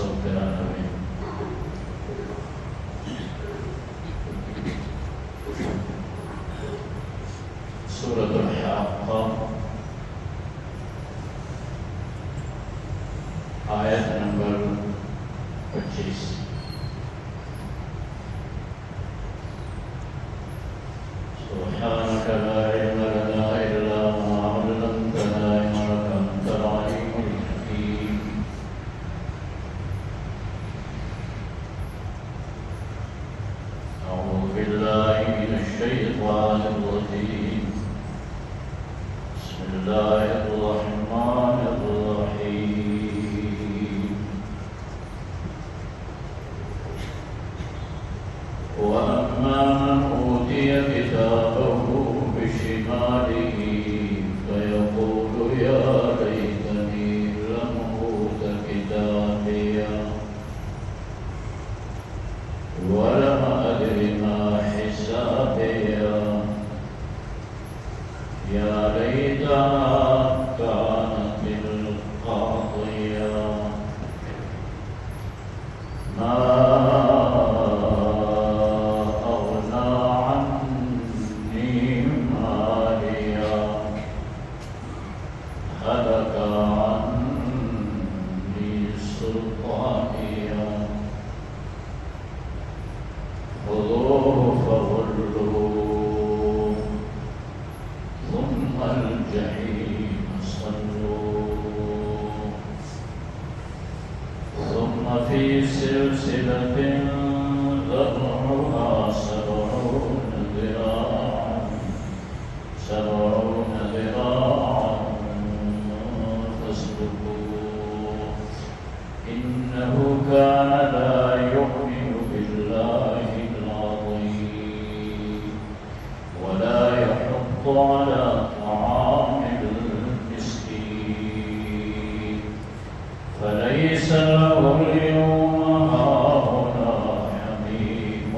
193 سورۃ الحاقہ آیت نمبر 25. سبحانك لا علم لنا إلا ما علمتنا إنك أنت العليم الحكيم. أعوذ بالله من الشيطان الرجيم. بسم الله الرحمن الرحيم. وأما من أوتي كتابه بشماله فيقول يا ليتني لم أوت كتابيا ولم أدر ما حسابيا يا ليتها كانت القاضية ما في سلسلة ذرعها 70 ذراعا فاسلكوه إنه كان لا يؤمن بالله العظيم ولا يحض على طعام المسكين فليس له اليوم هاهنا حميم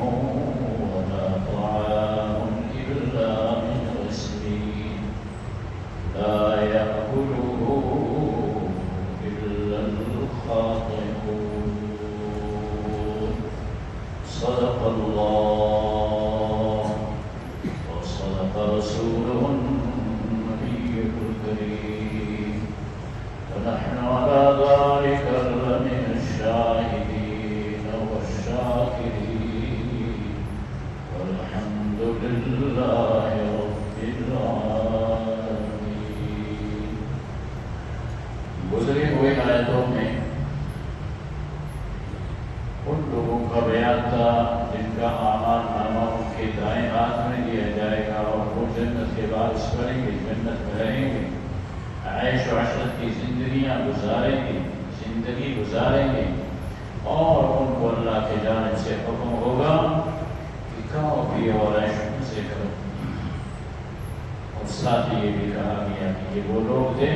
ولا طعام إلا من غسلين لا يأكله إلا الخاطئون. صدق الله وصدق رسوله النبي الكريم ونحن على ذلك لمن الشاهدين والشاكرين والحمد لله رب العالمين. گزری ہوئی آیتوں میں ان لوگوں کا بیان تھا جن کا اعمال نامہ ان کے دائیں ہاتھ میں دیا جائے گا اور وہ جنت کے بارش کریں گے، جنت میں رہیں گے، عیش و عشرت کی زندگی گزاریں گے اور ان کو اللہ کی جانب سے حکم ہوگا کہ کھاؤ پیو اور عیش سے کرو. اور ساتھ ہی یہ بھی کہا گیا کہ یہ وہ لوگ تھے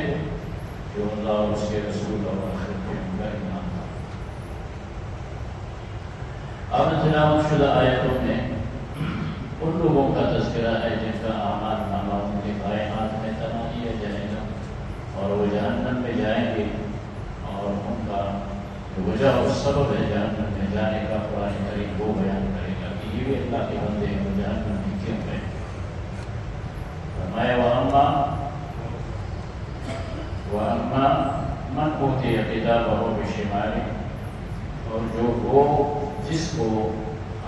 جو اللہ اور اس کے رسول اور آخرت کے اندر ایمان تھا. اب تلاوت شدہ آیتوں میں ان لوگوں کا تذکرہ ہے جن کا اعمال نامہ ان کے بائیں ہاتھ میں تنا دیا جائے گا اور وہ جہنم میں جائیں گے اور ان کا جو وجہ اور سبب ہے جہنم میں جانے کا قرآن کریم وہ بیان کرے گا کہ یہ بھی اللہ کے بندے ہیں وہ جہنم میں کیوں گئے. فرمایا وَأَمَّا مَنْ أُوتِيَ كِتَابَهُ بِشِمَالِهِ، اور جو وہ جس کو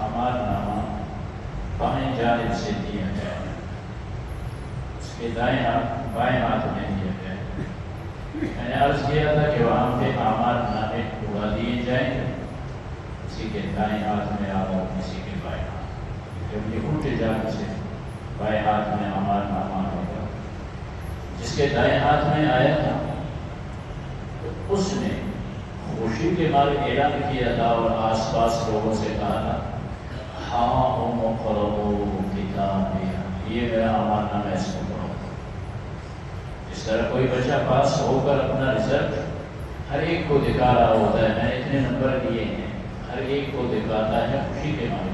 اعمال نامہ بائیں جانب سے دیا جائے، اس کے بائیں ہاتھ میں دیا جائے. میں نے عرض کیا تھا کہ وہاں پہ اعمال نامے اڑا دیے جائیں، کسی کے دائیں ہاتھ میں اور کسی کے بائیں ہاتھ. جب یہ الٹے جانب سے بائیں ہاتھ میں اعمال نامہ آئے گا، جس کے دائیں ہاتھ میں آیا تھا تو اس نے خوشی کے مارے اعلان کیا تھا اور آس پاس لوگوں سے کہا تھا ہاں کتابیہ، یہ میرا اعمال نامہ اس کو پڑھو. اس طرح کوئی بچہ پاس ہو کر اپنا رزلٹ ہر ایک کو دکھا رہا ہوتا ہے، میں نے اتنے نمبر لیے ہیں، ہر ایک کو دکھاتا ہے خوشی کے مارے.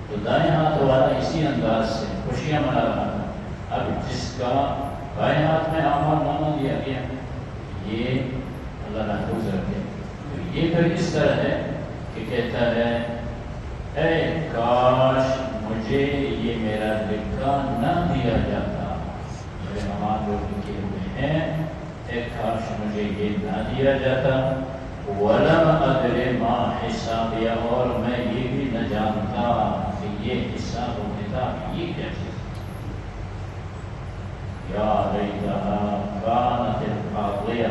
تو دائیں ہاتھ والا اسی انداز سے خوشیاں منا رہا تھا. اب جس کا بائیں ہاتھ میں اعمال نامہ دیا گیا یہ اللہ محفوظ رکھے تو یہ پھر اس طرح ہے کہ کہتا ہے اے کاش مجھے یہ میرا لکھا نہ دیا جاتا، میرے نماز جو لکھے ہوئے ہیں، اے کاش مجھے یہ نہ دیا جاتا، وَلَمْ أَدْرِ مَا حِسَابِيَ، اور میں یہ بھی نہ جانتا کہ یہ حساب و کتاب یہ کیا چیز ہے۔ یا لیتہا کانت القاضیہ،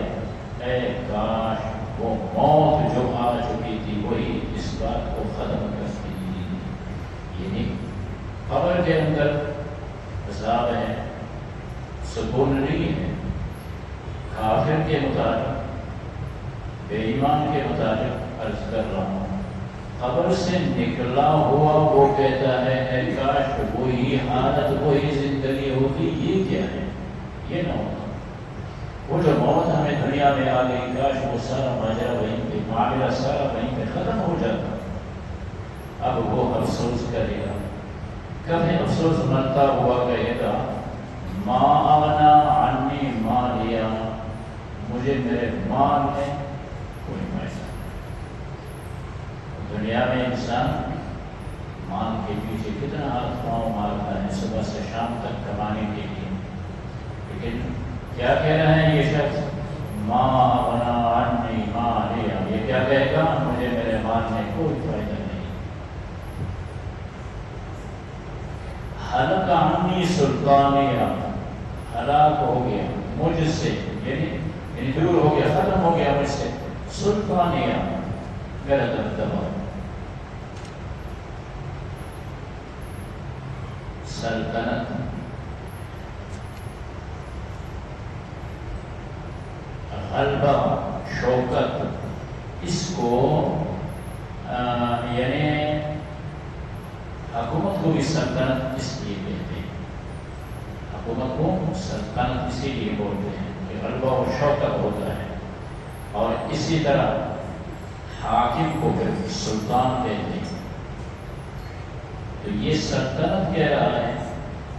اے کاش وہ موت جو آ چکی تھی وہی اس بات کو ختم کرتی، یعنی قبر کے اندر عذاب ہے، سکون نہیں ہے۔ کافر کے مطابق، بے ایمان کے مطابق عرض کر رہا ہوں، قبر سے نکلا ہوا وہ کہتا ہے اے کاش وہی حالت وہی زندگی ہوتی، یہ کیا ہے، یہ نہ ہوتا۔ وہ جو موت ہمیں دنیا میں آ گئی، کاش وہ سارا ماجرا وہیں پہ، معاملہ سارا وہیں پہ ختم ہو جاتا۔ اب وہ افسوس کرے گا، کبھی افسوس منتا ہوا کہے گا ما اغنا عنی مالیا، مجھے میرے مال میں کوئی فائدہ نہیں۔ دنیا میں انسان مال کے پیچھے کتنا ہاتھ پاؤں مارتا ہے صبح سے شام تک کمانے کے لیے، لیکن کیا کہہ رہا ہے یہ شخص، ما اغنا عنی مالیا، یہ کیا کہے گا، مجھے میرے مال میں کوئی فائدہ نہیں۔ ہلاک عنی سلطانیہ، ہلاک ہو گیا مجھ سے، یعنی دور ہو گیا، ختم ہو گیا مجھ سے، سلطانیہ میرا دبدبہ، سلطنت، غلبہ، شوکت، اس کو یعنی حکومت کو بھی سلطنت اس لیے کہتے ہیں، حکومت کو سلطنت اسی لیے بولتے ہیں کہ غلبہ و شوکت ہوتا ہے، اور اسی طرح حاکم کو پھر سلطان کہتے ہیں۔ تو یہ سلطنت کہہ رہا ہے،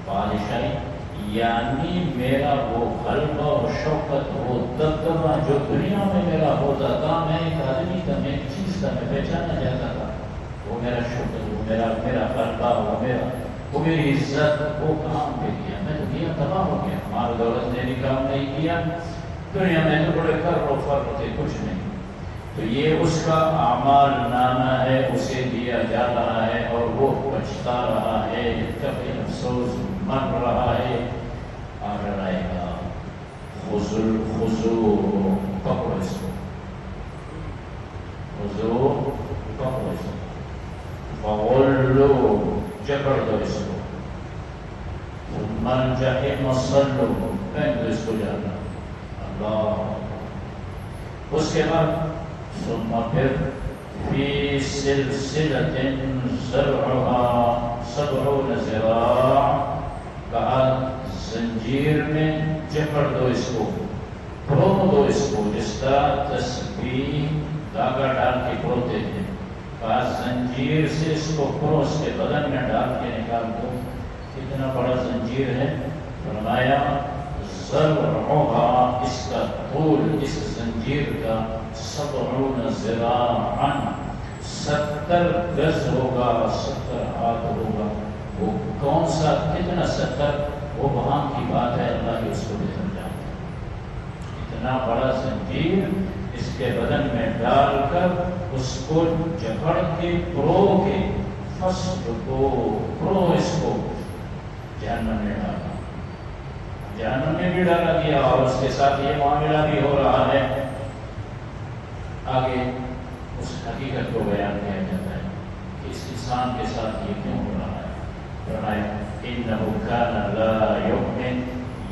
بادشاہی، یعنی میرا وہ غلبہ و شوکت، وہ دبدبہ جو دنیا میں میرا ہوتا تھا، میں ایک آدمی تھا، میں ایک چیز تھا، میں پہچانا جاتا تھا، وہ میرا شوکت، وہ میرا غلبہ، وہ میری عزت، وہ کام پہ کیا، میں تو دنیا تباہ ہو گیا، مال دولت نے بھی کام نہیں کیا، دنیا میں تو بڑے کر و فر تھے، کچھ نہیں۔ تو یہ اس کا اعمال نامہ ہے، اسے دیا جا رہا ہے، اور وہ پچھتا رہا ہے، کبھی افسوس من رہا ہے، آ رہے گا خضو پکڑو اس کو، خضو پکڑو اس کو، فغلو جکڑ دو اس کو، ثم الجحیم صلو، پھینک دو اس کو جانا، اللہ۔ اس کے بعد ثم پھر فی سلسلۃ ذرعها 70 ذراع، کہا زنجیر میں جکڑ دو اس کو، پرو دو اس کو، جس طرح تسبیح دھاگا ڈال کے پروتے تھے، کہا زنجیر سے اس کو پرو، اس کے بدن میں ڈال کے نکال دو۔ کتنا بڑا زنجیر ہے، فرمایا ذرعها، اس کا طول، اس زنجیر کا 70 ذراعا، 70 گز ہوگا، 70 ہاتھ ہوگا۔ وہ کون سا، کتنا 70، وہ وہاں کی بات ہے، اللہ ہی اس کو بہتر جانتا ہے۔ اتنا بڑا زنجیر اس کے بدن میں ڈال کر اس کو جکڑ کے پرو کے، فصل کو پرو، اس کو جہنم میں ڈالا، جہنم میں بھی ڈالا گیا، اور اس کے ساتھ یہ معاملہ بھی ہو رہا ہے۔ آگے اس حقیقت کو بیان کیا جاتا ہے کہ اس انسان کے ساتھ یہ کیوں ہو رہا ہے۔ فرمایا انہ کان لا یؤمن،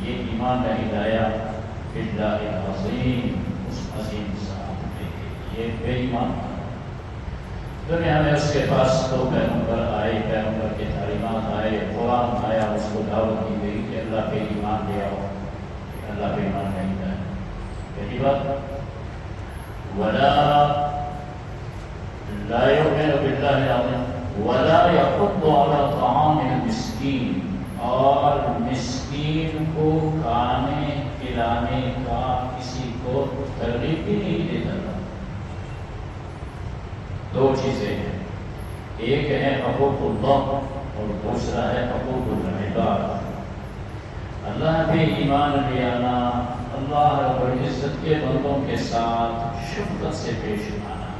یہ ایمان نہیں لایا، باللہ العظیم، اس عظیم ذات پہ، یہ بے ایمان تھا۔ دنیا میں اس کے پاس 2 پیغمبر آئے، پیغمبر کے تعلیمات آئے، قرآن آیا، اس کو دعوت دی گئی کہ اللہ پہ ایمان لے آؤ، اللہ پہ ایمان نہیں لایا۔ پہلی بات ولا لا يؤمن بالله العظيم ولا يحض على طعام المسكين، اور مسکین کو کھانے کھلانے کا کسی کو ترغیب بھی نہیں دیتا تھا۔ دو چیزیں ہیں، ایک ہے حقوق اللہ اور دوسرا ہے حقوق العباد۔ اللہ پہ ایمان لے آنا، اللہ رب العزت کے بندوں کے ساتھ شفقت سے پیش آنا،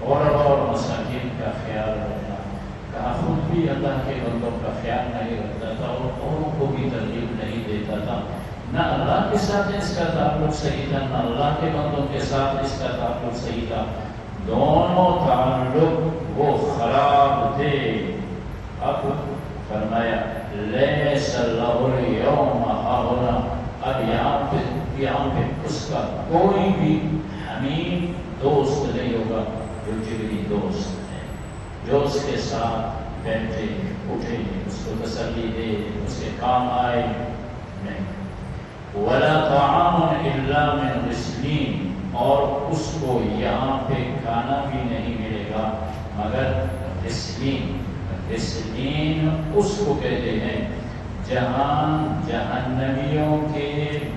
اور مساکین کا خیال رکھنا۔ کہا خود بھی اللہ کے بندوں کا خیال نہیں رکھتا تھا اور اوروں کو بھی ترغیب نہیں دیتا تھا، نہ اللہ کے ساتھ اس کا تعلق صحیح تھا، نہ اللہ کے بندوں کے ساتھ اس کا تعلق صحیح تھا، دونوں تعلق وہ خراب تھے۔ اب فرمایا لیس اللہ اليوم ہاہنا، اب یہاں پہ اس کا کوئی بھی حمیم دوست نہیں ہوگا جو جگری دوست ہے، جو اس کے ساتھ بیٹھے اٹھے، اس کو تسلی دے، اس کے کام آئے، نہیں۔ ولا طعام الا من غسلین، اور اس کو یہاں پہ کھانا بھی نہیں ملے گا مگر غسلین۔ غسلین اس کو کہتے ہیں جہاں جہنمیوں کے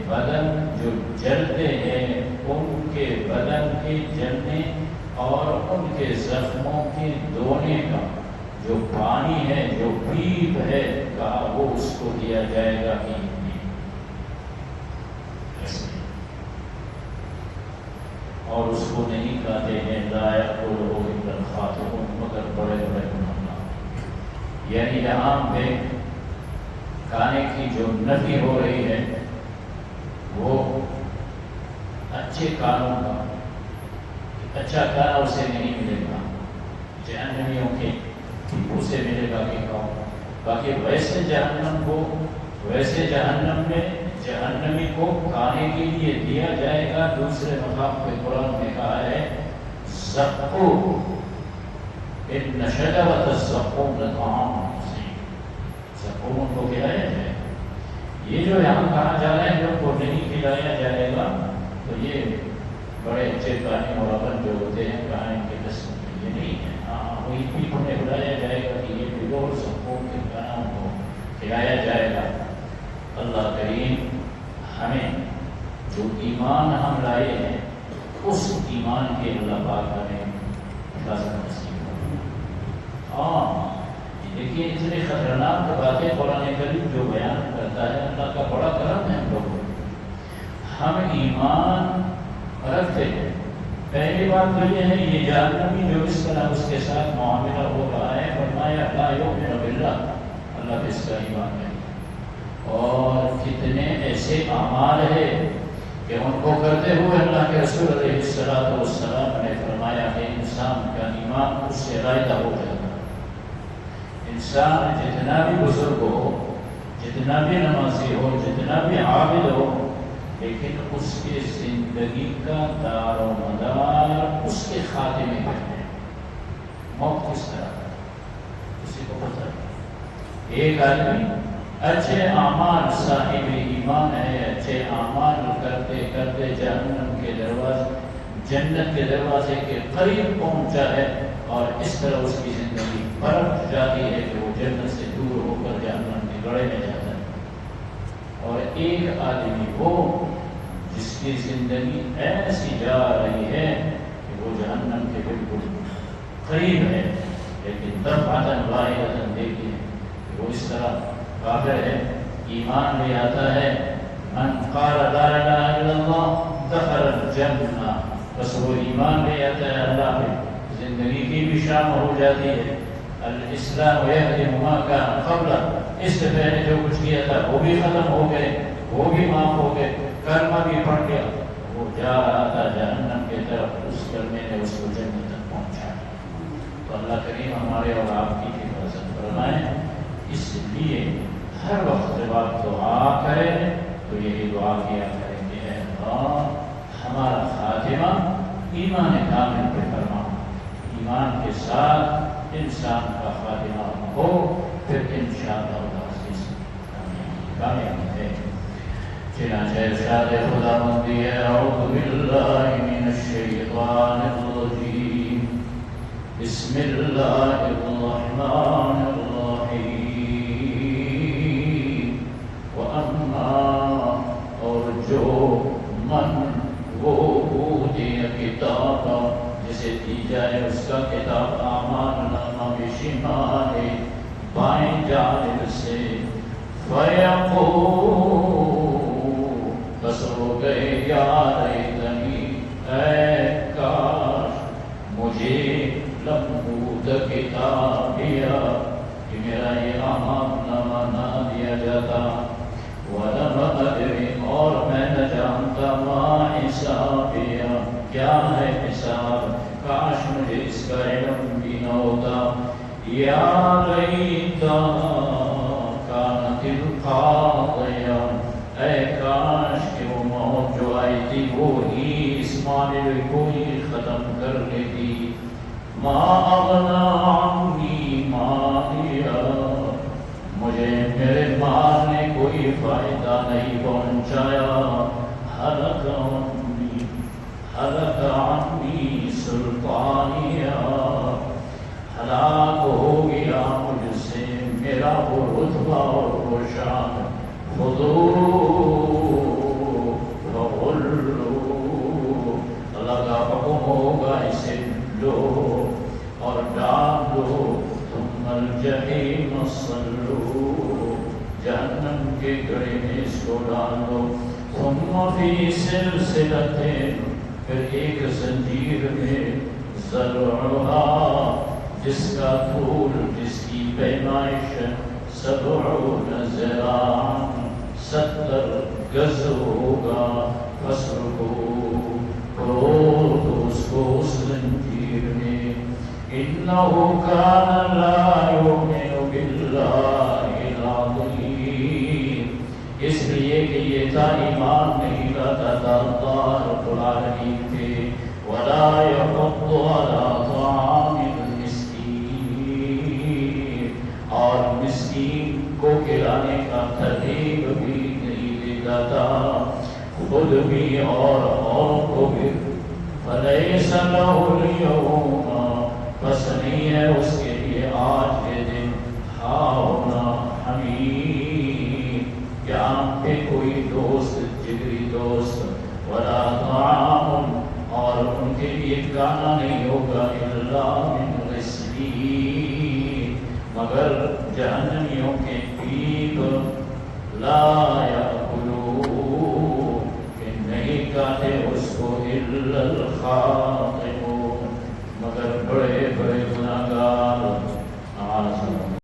بدن جو جلتے ہیں، ان کے بدن کے جلنے اور ان کے زخموں کے دھونے کا جو پانی ہے، جو پیپ ہے، کہا وہ اس کو دیا جائے گا کہ اور اس کو نہیں کہتے ہیں لا یأکلہ الا الخاطئون، مگر بڑے بڑے گنہگار۔ یعنی یہاں پہ کھانے کی جو نفی ہو رہی ہے وہ اچھے کاموں کا، اچھا کھانا اسے نہیں ملے گا، جہنمیوں کے اسے ملے گا کہ کھاؤ۔ باقی ویسے جہنم میں جہنمی کو کھانے کے لیے دیا جائے گا۔ دوسرے مقام پہ قرآن نے کہا ہے زقوم، ان شجرۃ الزقوم لطعام النظیم، زقوم کو کھلایا جائے گا۔ یہ جو یہاں کہا جا رہا ہے جو کو نہیں کھلایا جائے گا، تو یہ بڑے اچھے کہانی مربن جو ہوتے ہیں کہانی کے قسم کے یہ نہیں ہے۔ ہاں وہی بھی انہیں بلایا جائے گا کہ یہ بغور زقوم کے کھانا کو کھلایا جائے گا۔ اللہ کریم ہمیں جو ایمان ہم لائے ہیں اس ایمان کے اللہ پاک ہمیں حفاظت نصیب کرے۔ ہاں دیکھیے اتنے خطرناک باتیں قرآن کریم جو بیان کرتا ہے، اللہ کا بڑا کرم ہے ہم لوگوں کو۔ ہم ایمان رکھتے ہیں، پہلی بات تو یہ ہے یہ جہنمی جو اس طرح اس کے ساتھ معاملہ ہو رہا ہے، فرمایا لا یؤمن باللہ، اللہ پہ اس کا ایمان نہیں۔ اور کتنے ایسے اعمال ہیں کہ ان کو کرتے ہوئے اللہ کے رسول علیہ السلام نے فرمایا کہ انسان کا ایمان اس سے علیحدہ ہو جاتا ہے۔ انسان جتنا بھی بزرگ ہو، جتنا بھی نمازی ہو، جتنا بھی عابد ہو، لیکن اس کے زندگی کا دار و مدار اس کے خاتمے پر ہے۔ موت کس طرح ہے کسی کو پتہ نہیں۔ ایک آدمی اچھے اعمال صاحب ایمان ہے، اچھے اعمال کرتے کرتے جہنم کے دروازے، جنت کے دروازے کے قریب پہنچا ہے، اور اس طرح اس کی زندگی پلٹ جاتی ہے کہ وہ جنت سے دور ہو کر جہنم کے گڑھے میں جاتا ہے۔ اور ایک آدمی وہ جس کی زندگی ایسی جا رہی ہے کہ وہ جہنم کے بالکل قریب ہے، لیکن دفعۃ واحدۃ دیکھیے کہ وہ اس طرح کافر ہے، ایمان لے آتا ہے، من قال لا الہ الا اللہ دخل الجنہ، بس وہ ایمان لے آتا ہے، اللہ پہ زندگی کی بھی شام ہو جاتی ہے۔ الاسلام یہدم ما کان قبلہ، اس سے پہلے جو کچھ کیا تھا وہ بھی ختم ہو گئے، وہ بھی معاف ہو گئے، کلمہ بھی پڑھ گیا، وہ جا رہا تھا جہنم کی طرف، اس کلمے نے اس کو جنت تک پہنچایا۔ تو اللہ کریم ہمارے اور آپ کی حفاظت فرمائے۔ اس لیے ہر وقت جب آپ دعا کریں تو یہی دعا کیا کریں کہ اے اللہ ہمارا خاتمہ ایمان کامل پہ فرما، ایمان کے ساتھ انسان کا خاتمہ ہو، پھر انشاءاللہ العزیز کامیابی ہے۔ چنانچہ ارشاد خداوندی ہے اعوذ باللہ من الشیطان الرجیم، بسم اللہ الرحمن الرحیم، اور جو من وہ اوتی کتابا، جسے دی جائے اس کا کتاب اعمال نامہ بشمال بائیں جانب سے، فیقول بس ہو گئے یا لیتنی، اے کاش مجھے لم اوت کتابیا کہ میرا یہ اعمال نامہ نہ دیا جاتا، ولم ادر اور میں نہ جانتا ما حسابیا کیا ہے حساب، کاش مجھے اس کا علم بھی نہ ہوتا، یا لیتا کانت القاضیہ، اے کاش کہ وہ موت جو آئی تھی وہ ہی اس معاملے کو ہی ختم کر لیتی، ما اغنا عنی مالیا مجھے میرے مال نے کوئی فائدہ نہیں پہنچایا، ہلک عنی سلطانیہ ہلاک ہو گیا مجھ سے میرا وہ رتبہ اور وہ شان، خذوہ فغلوہ اللہ کا حکم ہوگا اسے لو اور ڈال دو، ثم الجحیم صلوہ جہنم کے گڑھے میں اس کو ڈال دو، ثم فی سلسلۃ پھر ایک زنجیر میں، ذرعہا جس کا طول جس کی پیمائش 70 ذراعاً 70 گز ہوگا، فسلکوہ تو اس کو اس زنجیر میں، انہ کان لا یؤمن باللہ العظیم اس لیے کہ یہ تھا ایمان نہیں لاتا تھا اللہ رب العالمین پہ، ولا یحض علی طعام المسکین اور مسکین کو کھلانے کا ترغیب بھی نہیں دیتا تھا، خود بھی اور اوروں کو بھی، فلیس لہ اليوم بس نہیں ہے اس کے لیے آج کے دن، ہاؤنا حمیم یہاں پہ کوئی دوست جگری دوست، ولا طعام اور ان کے لیے کھانا نہیں ہوگا، الا من غسلین مگر جہنمیوں کے پیپ